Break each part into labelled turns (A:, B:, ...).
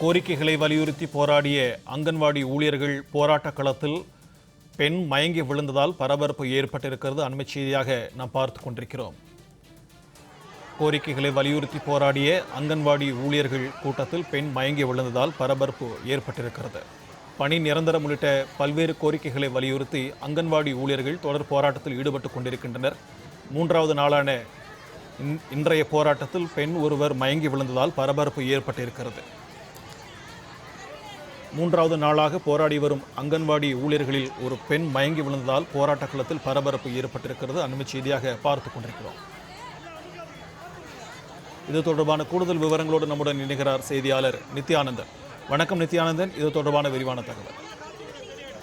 A: கோரிக்கைகளை வலியுறுத்தி போராடிய அங்கன்வாடி ஊழியர்கள் போராட்ட களத்தில் பெண் மயங்கி விழுந்ததால் பரபரப்பு ஏற்பட்டிருக்கிறது. அண்மை செய்தியாக நாம் பார்த்து கொண்டிருக்கிறோம். கோரிக்கைகளை வலியுறுத்தி போராடிய அங்கன்வாடி ஊழியர்கள் கூட்டத்தில் பெண் மயங்கி விழுந்ததால் பரபரப்பு ஏற்பட்டிருக்கிறது. பணி நிரந்தரம் உள்ளிட்ட பல்வேறு கோரிக்கைகளை வலியுறுத்தி அங்கன்வாடி ஊழியர்கள் தொடர் போராட்டத்தில் ஈடுபட்டு கொண்டிருக்கின்றனர். மூன்றாவது நாளான இன்றைய போராட்டத்தில் பெண் ஒருவர் மயங்கி விழுந்ததால் பரபரப்பு ஏற்பட்டிருக்கிறது. மூன்றாவது நாளாக போராடி வரும் அங்கன்வாடி ஊழியர்களில் ஒரு பெண் மயங்கி விழுந்ததால் போராட்ட களத்தில் பரபரப்பு ஏற்பட்டிருக்கிறது. அண்மை செய்தியாக பார்த்து கொண்டிருக்கிறோம். இது தொடர்பான கூடுதல் விவரங்களோடு நம்முடன் இணைகிறார் செய்தியாளர் நித்யானந்தன். வணக்கம் நித்யானந்தன், இது தொடர்பான விரிவான தகவல்.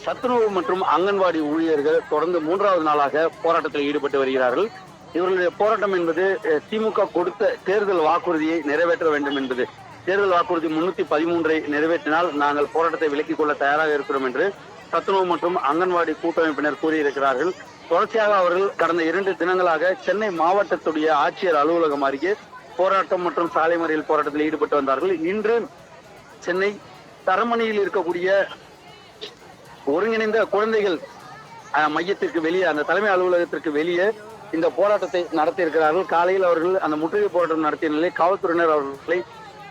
B: சத்துணவு மற்றும் அங்கன்வாடி ஊழியர்கள் தொடர்ந்து மூன்றாவது நாளாக போராட்டத்தில் ஈடுபட்டு வருகிறார்கள். இவர்களுடைய போராட்டம் என்பது திமுக கொடுத்த தேர்தல் வாக்குறுதியை நிறைவேற்ற வேண்டும் என்பது. தேர்தல் வாக்குறுதி 313 நிறைவேற்றினால் நாங்கள் போராட்டத்தை விலக்கிக் கொள்ள தயாராக இருக்கிறோம் என்று சத்துணவு மற்றும் அங்கன்வாடி கூட்டமைப்பினர் கூறியிருக்கிறார்கள். தொடர்ச்சியாக அவர்கள் கடந்த 2 தினங்களாக சென்னை மாவட்டத்துடைய ஆட்சியர் அலுவலகம் அருகே போராட்டம் மற்றும் சாலை மறியல் போராட்டத்தில் ஈடுபட்டு வந்தார்கள். இன்று சென்னை தரமணியில் இருக்கக்கூடிய ஒருங்கிணைந்த குழந்தைகள் மையத்திற்கு வெளியே, அந்த தலைமை அலுவலகத்திற்கு வெளியே இந்த போராட்டத்தை நடத்தியிருக்கிறார்கள். காலையில் அவர்கள் அந்த முற்றுகை போராட்டம் நடத்திய நிலையில் காவல்துறையினர் அவர்களை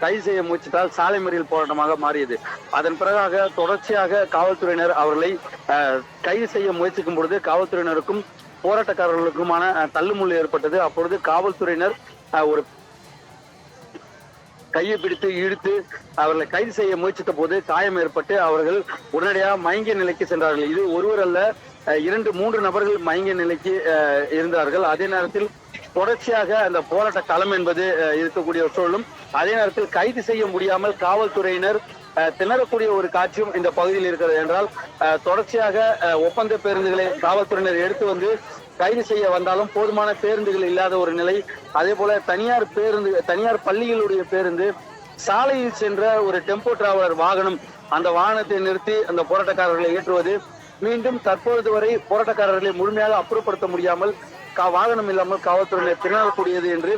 B: கைது செய்ய முயற்சித்தால் சாலை மறியல் போராட்டமாக மாறியது. அதன் பிறகாக தொடர்ச்சியாக காவல்துறையினர் அவர்களை கைது செய்ய முயற்சிக்கும் பொழுது காவல்துறையினருக்கும் போராட்டக்காரர்களுக்குமான தள்ளுமுள்ளு ஏற்பட்டது. அப்பொழுது காவல்துறையினர் ஒரு கையை பிடித்து இழுத்து அவர்களை கைது செய்ய முயற்சித்த போது காயம் ஏற்பட்டு அவர்கள் உடனடியாக மயங்கிய நிலைக்கு சென்றார்கள். இது ஒருவர் அல்ல, 2-3 நபர்கள் மயங்கிய நிலைக்கு இருந்தார்கள். அதே நேரத்தில் தொடர்ச்சியாக அந்த போராட்ட களம் என்பது இருக்கக்கூடிய சூழலும், அதே நேரத்தில் கைது செய்ய முடியாமல் காவல்துறையினர் திணறக்கூடிய ஒரு காட்சியும் இந்த பகுதியில் இருக்கிறது. என்றால் தொடர்ச்சியாக ஒப்பந்த பேருந்துகளை காவல்துறையினர் எடுத்து வந்து கைது செய்ய வந்தாலும் போதுமான பேருந்துகள் இல்லாத ஒரு நிலை. அதே போல தனியார் பள்ளிகளுடைய பேருந்து, சாலையில் சென்ற ஒரு டெம்போ டிராவலர் வாகனம், அந்த வாகனத்தை நிறுத்தி அந்த போராட்டக்காரர்களை ஏற்றுவது, மீண்டும் தற்பொழுது வரை போராட்டக்காரர்களை முழுமையாக அப்புறப்படுத்த முடியாமல் வாகனம் இல்லாமல் காவல்துறையினர் திணறக்கூடியது என்று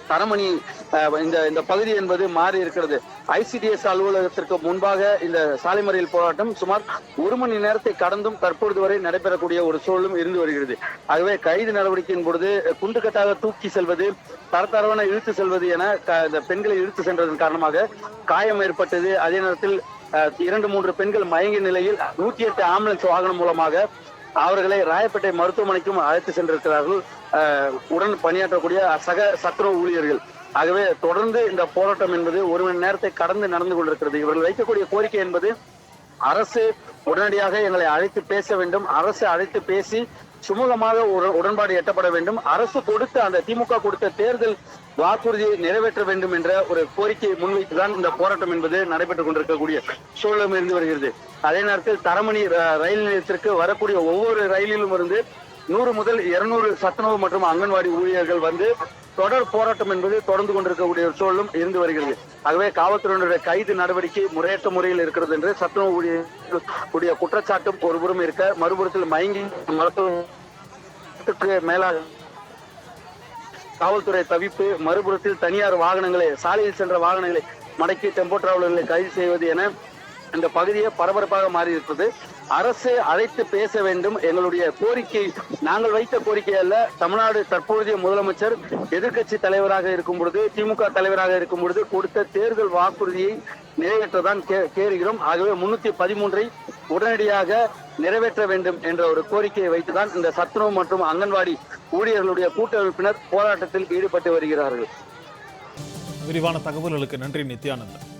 B: தரமணி இந்த பகுதி என்பது மாறி இருக்கிறது. ICDS அலுவலகத்திற்கு முன்பாக இந்த சாலை மறியல் போராட்டம் சுமார் 1 மணி நேரத்தை கடந்தும் தற்பொழுது வரை நடைபெறக்கூடிய ஒரு சூழலும் இருந்து வருகிறது. ஆகவே கைது நடவடிக்கையின் பொழுது குண்டுகட்டாக தூக்கி செல்வது, தரத்தரவன இழுத்து செல்வது என இந்த பெண்களை இழுத்து சென்றதன் காரணமாக காயம் ஏற்பட்டது. அதே நேரத்தில் 2-3 பெண்கள் மயங்கிய நிலையில் 108 ஆம்புலன்ஸ் வாகனம் மூலமாக அவர்களை ராயப்பேட்டை மருத்துவமனைக்கும் அழைத்து சென்றிருக்கிறார்கள் உடன் பணியாற்றக்கூடிய சத்துணவு ஊழியர்கள். ஆகவே தொடர்ந்து இந்த போராட்டம் என்பது 1 மணி நேரத்தை கடந்து நடந்து கொண்டிருக்கிறது. இவர்கள் வைக்கக்கூடிய கோரிக்கை என்பது அரசு உடனடியாக எங்களை அழைத்து பேச வேண்டும், அரசு அழைத்து பேசி சுமூகமாக உடன்பாடு எட்டப்பட வேண்டும், அரசு கொடுத்த அந்த திமுக கொடுத்த தேர்தல் வாக்குறுதியை நிறைவேற்ற வேண்டும் என்ற ஒரு கோரிக்கையை முன்வைத்துதான் இந்த போராட்டம் என்பது நடைபெற்றுக் கொண்டிருக்கக்கூடிய சூழலும் இருந்து வருகிறது. அதே நேரத்தில் தரமணி ரயில் நிலையத்திற்கு வரக்கூடிய ஒவ்வொரு ரயிலிலும் இருந்து 100 முதல் 200 சத்துணவு மற்றும் அங்கன்வாடி ஊழியர்கள் வந்து தொடர் போராட்டம் என்பது தொடர்ந்து கொண்டிருக்கக்கூடிய ஒரு சூழலும் இருந்து வருகிறது. ஆகவே காவல்துறையினுடைய கைது நடவடிக்கை முறையற்ற முறையில் இருக்கிறது என்று சத்துணவு ஊழியர்களுடைய குற்றச்சாட்டும் ஒருபுறம் இருக்க, மறுபுறத்தில் மயங்கி மருத்துவத்துக்கு மேலாக காவல்துறை தவிப்பு, மறுபுறத்தில் தனியார் வாகனங்களை, சாலையில் சென்ற வாகனங்களை மடக்கி டெம்போ டிராவலர்களை கைது செய்வது என இந்த பகுதியை பரபரப்பாக மாறி இருக்கிறது. அரசு அழைத்து பேச வேண்டும். எங்களுடைய கோரிக்கை நாங்கள் வைத்த கோரிக்கை அல்ல. தமிழ்நாடு தற்போதைய முதலமைச்சர் எதிர்க்கட்சி தலைவராக இருக்கும் பொழுது, திமுக தலைவராக இருக்கும் பொழுது கொடுத்த தேர்தல் வாக்குறுதியை நிறைவேற்றதான் கேட்கிறோம். ஆகவே 313 உடனடியாக நிறைவேற்ற வேண்டும் என்ற ஒரு கோரிக்கையை வைத்துதான் இந்த சத்துணவு மற்றும் அங்கன்வாடி ஊழியர்களுடைய கூட்டமைப்பினர் போராட்டத்தில் ஈடுபட்டு வருகிறார்கள்.
A: விரிவான தகவல்களுக்கு நன்றி நித்யானந்தன்.